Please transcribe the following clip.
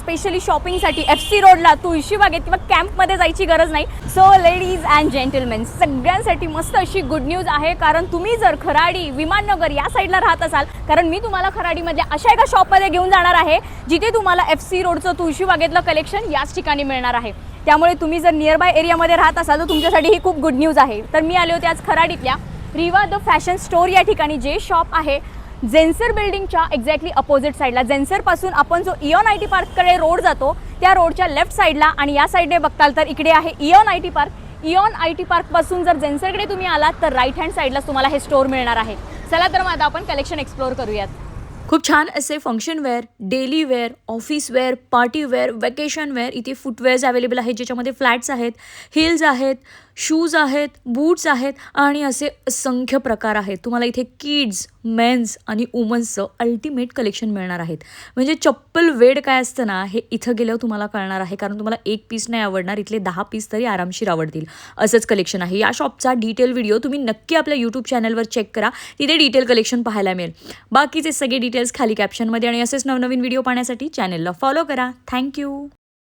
Specially शॉपिंगसाठी FC रोडला तुळशीबागेत किंवा कॅम्पमध्ये जायची गरज नाही. सो लेडीज अँड जेंटलमेन, सगळ्यांसाठी मस्त अशी गुड न्यूज आहे. कारण तुम्ही जर खराडी विमाननगर या साईडला राहत असाल, कारण मी तुम्हाला खराडीमधल्या अशा एका शॉपमध्ये घेऊन जाणार आहे जिथे तुम्हाला FC रोडचं तुळशीबागेतलं कलेक्शन याच ठिकाणी मिळणार आहे. त्यामुळे तुम्ही जर नियरबाय एरियामध्ये राहत असाल तर तुमच्यासाठी ही खूप गुड न्यूज आहे. तर मी आले होते आज खराडीतल्या रिवा द फॅशन स्टोर या ठिकाणी, जे शॉप आहे जेन्सर बिल्डिंगच्या एक्झॅक्टली अपोजिट साईडला. जेन्सरपासून आपण जो इऑन IT पार्ककडे रोड जातो त्या रोडच्या लेफ्ट साईडला, आणि या साईडने बघताल तर इकडे आहे Eon IT park. Eon IT पार्कपासून जर जेन्सरकडे तुम्ही आलात तर राईट हँड साईडलाच तुम्हाला हे स्टोर मिळणार आहे. चला तर मग आता आपण कलेक्शन एक्सप्लोअर करूयात. खूप छान असे function wear, daily wear, office wear, party wear, vacation wear इथे फुटवेअर्स अवेलेबल आहेत, ज्याच्यामध्ये फ्लॅट्स आहेत, हिल्स आहेत, शूज आहेत, बूट्स आहेत आणि असे असंख्य प्रकार आहेत. तुम्हाला इथे किड्स, मेन्स आणि वुमन्सचं अल्टिमेट कलेक्शन मिळणार आहेत. म्हणजे चप्पल वेड काय असतं ना, हे इथं गेल्यावर तुम्हाला कळणार आहे. कारण तुम्हाला एक पीस नाही आवडणार, इथले 10 पीस तरी आरामशीर आवडतील असंच कलेक्शन आहे. या शॉपचा डिटेल व्हिडिओ तुम्ही नक्की आपल्या यूट्यूब चॅनलवर चेक करा, तिथे डिटेल कलेक्शन पाहायला मिळेल. बाकीचे सगळे डिटेल्स खाली कॅप्शनमध्ये, आणि असेच नवनवीन व्हिडिओ पाहण्यासाठी चॅनलला फॉलो करा. थँक्यू.